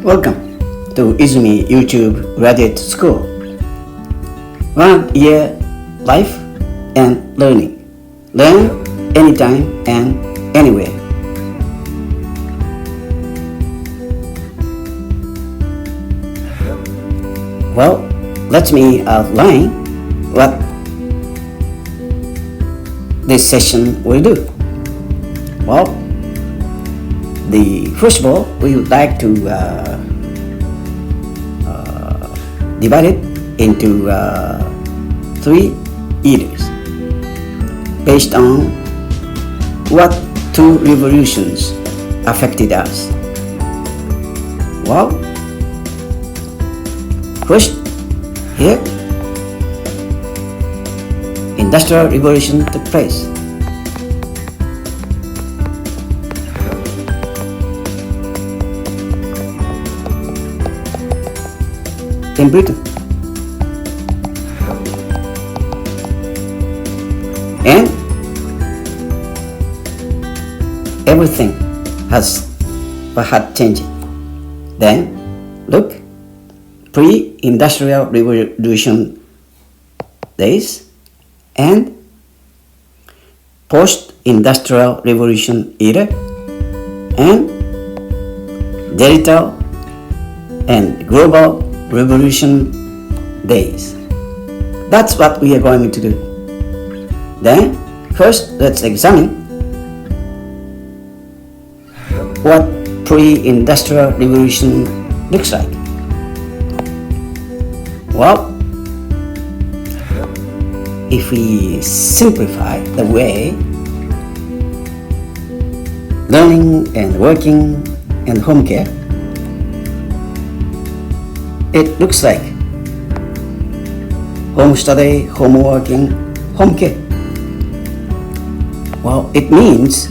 Welcome to Izumi YouTube Graduate School. 1 year life and learning. Learn anytime and anywhere. Well, let me outline what this session will do. Well, first of all, we would like to divide it into 3 eras based on what 2 revolutions affected us. Well, first, here, Industrial Revolution took place. In Britain. And everything had changed. Then, look, pre-industrial revolution days and post-industrial revolution era and digital and global revolution days. That's what we are going to do. Then, first, let's examine what pre-industrial revolution looks like. Well, if we simplify the way learning and working and home care, it looks like home study, home working, home care. Well, it means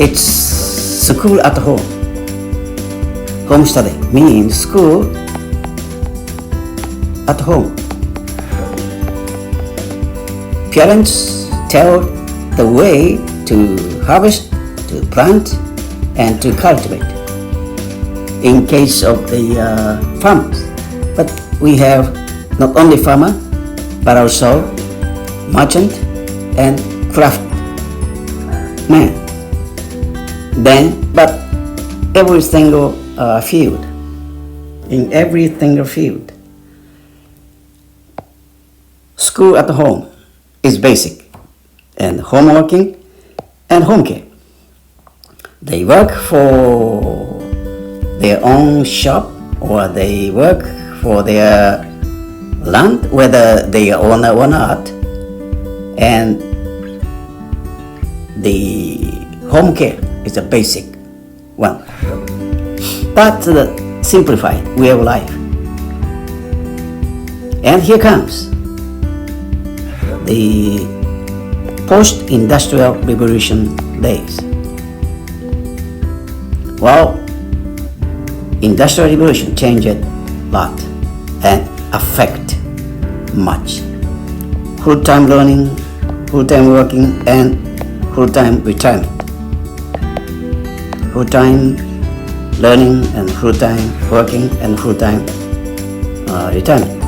it's school at home. Home study means school at home. Parents tell the way to harvest, to plant, and to cultivate. In case of the farmers, but we have not only farmer but also merchant and craftsman. Then, but every single field, in every single field, school at home is basic, and home working and home care. They work for their own shop or they work for their land, whether they are owner or not, and the home care is a basic one. That's the simplified way of life. And here comes the post-industrial revolution days. Well, Industrial Revolution changed a lot and affect much. Full-time learning, full-time working, and full-time retirement. Full-time learning and full-time working and full-time retirement.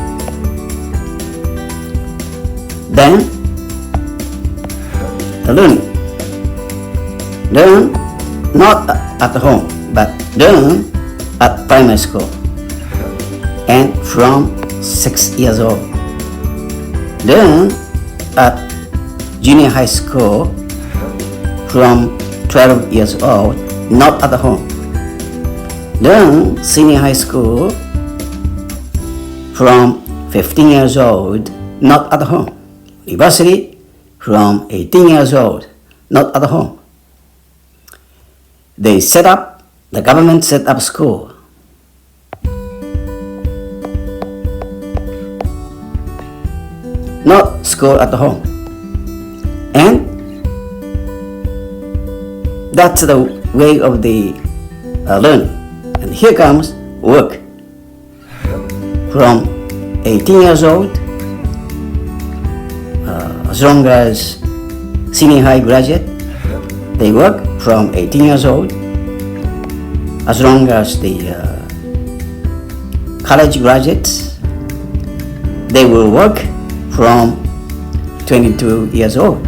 Then, the learning. Learn not at home, but learn at primary school and from 6 years old. Learn at junior high school from 12 years old, not at home. Learn senior high school from 15 years old, not at home. University from 18 years old, not at home. The government set up school. Not school at home. And that's the way of the learning. And here comes work. From 18 years old, as long as senior high graduate, they work from 18 years old as long as the college graduates, they will work from 22 years old,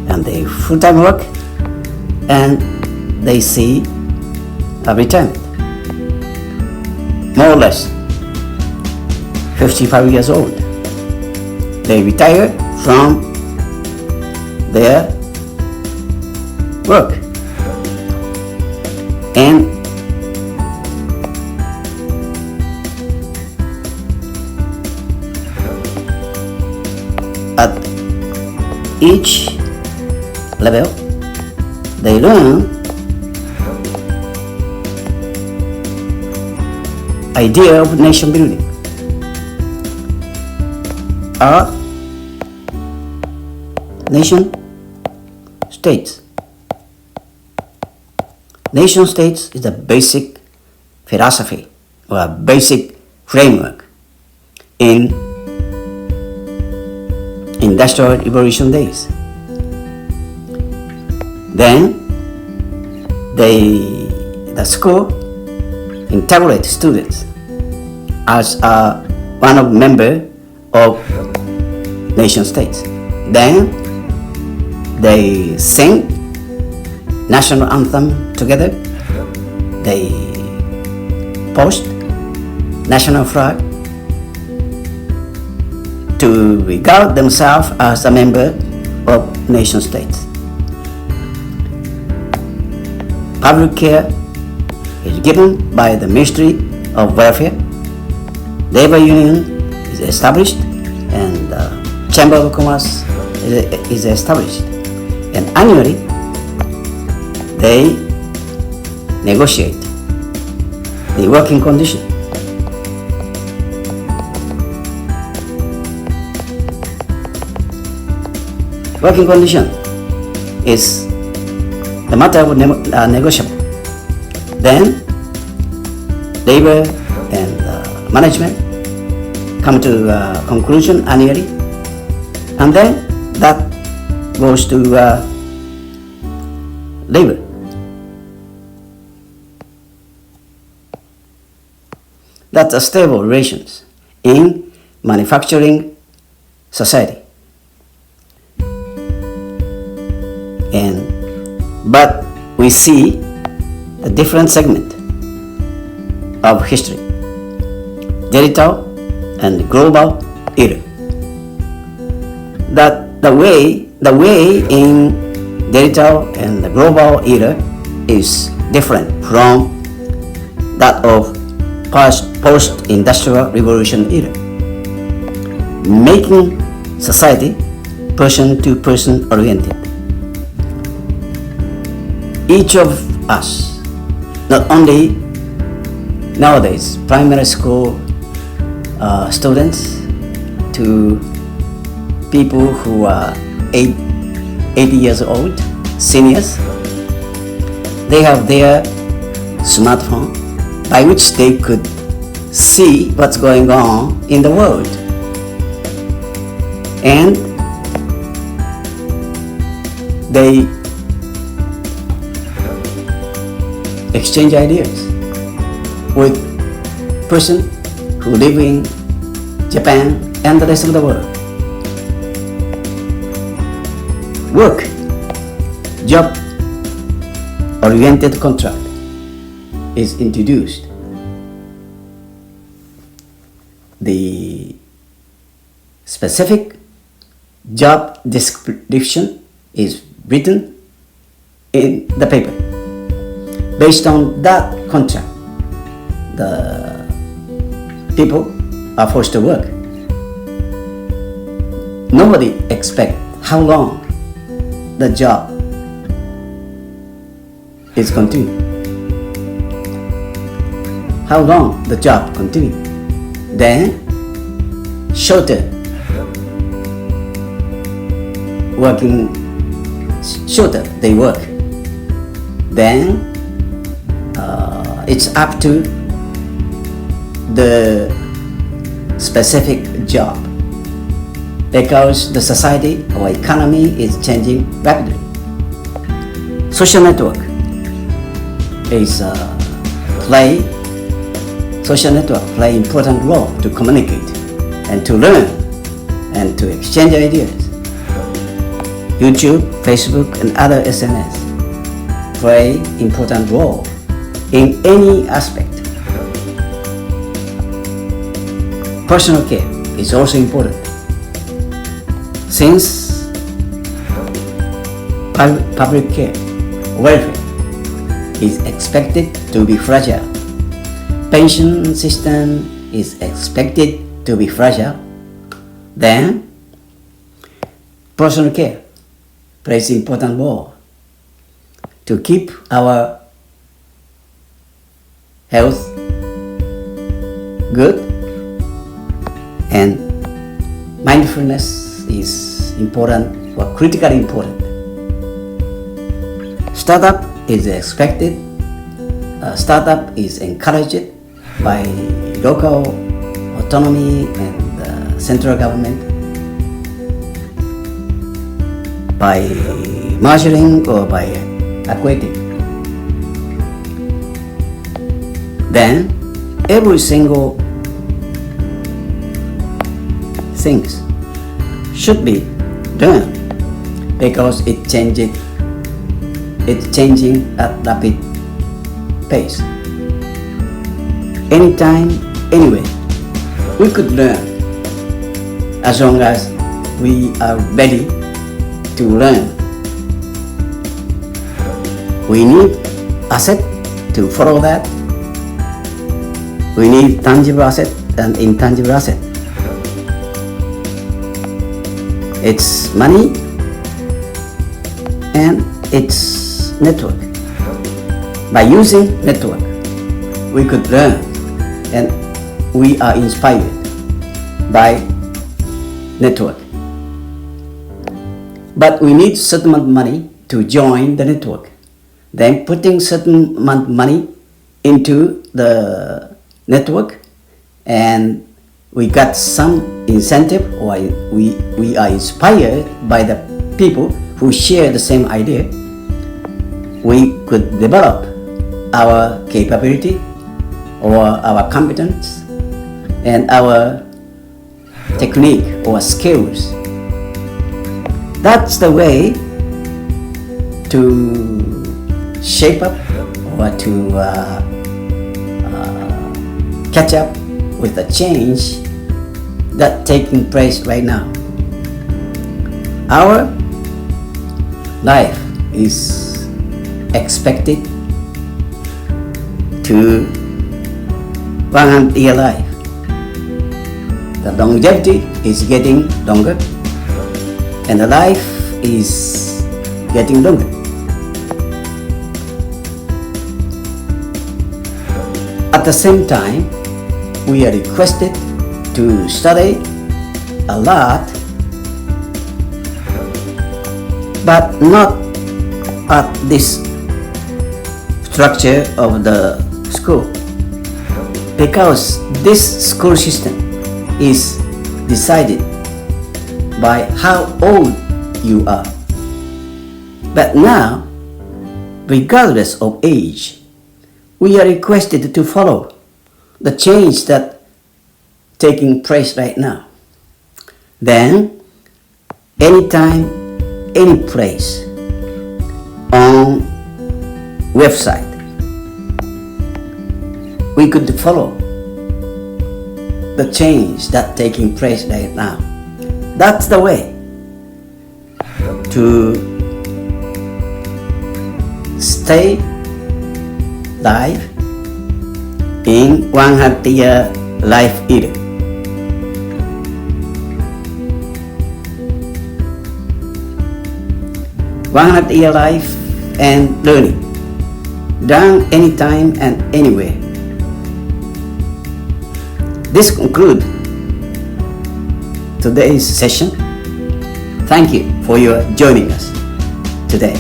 and they full-time work, and they see a retirement, more or less 55 years old. They retire from their work, and at each level they learn idea of nation building. Our nation states. Nation states is the basic philosophy or a basic framework in Industrial Revolution days. Then the school integrates students as one of member of nation states. Then they sing national anthem together. They post national flag to regard themselves as a member of nation states. Public care is given by the Ministry of Welfare. Labor union is established, and Chamber of Commerce is established. And annually, they negotiate the working condition. Working condition is the matter of negotiable. Then labor and management come to a conclusion annually, and then that goes to labor. That's a stable relations in manufacturing society. But we see a different segment of history, digital and global era. That the way in digital and the global era is different from that of post-industrial revolution era, making society person-to-person oriented. Each of us, not only nowadays primary school students to people who are 80 years old, seniors, they have their smartphone by which they could see what's going on in the world. And they exchange ideas with person who live in Japan and the rest of the world. Work, job oriented contract is introduced. The specific job description is written in the paper. Based on that contract, the people are forced to work. Nobody expects how long the job is continuing. How long the job continues. Then shorter they work. Then it's up to the specific job, because the society or economy is changing rapidly. Social network is social network play important role to communicate and to learn and to exchange ideas. YouTube, Facebook, and other SNS play important role in any aspect. Personal care is also important, since public care, welfare is expected to be fragile. Pension system is expected to be fragile. Then, personal care plays important role to keep our health good, and mindfulness is important or critically important. Startup is expected. Startup is encouraged by local autonomy and central government by measuring or by equating. Then every single things should be done because it's changing at rapid pace. Anytime, anywhere, we could learn as long as we are ready to learn. We need asset to follow that. We need tangible asset and intangible asset. It's money and it's network. By using network, we could learn and we are inspired by network. But we need certain amount of money to join the network. Then putting certain amount of money into the network, and we got some incentive, or we are inspired by the people who share the same idea. We could develop our capability or our competence and our technique or skills. That's the way to shape up or to catch up with the change that's taking place right now. Our life is expected to 100-year life. The longevity is getting longer and the life is getting longer. At the same time, we are requested to study a lot, but not at this structure of the school, because this school system is decided by how old you are. But now, regardless of age, we are requested to follow the change that taking place right now. Then, anytime, any place, on website, we could follow the change that taking place right now. That's the way to stay live in 100-year life era. One-100-year life and learning, done anytime and anywhere. This concludes today's session. Thank you for your joining us today.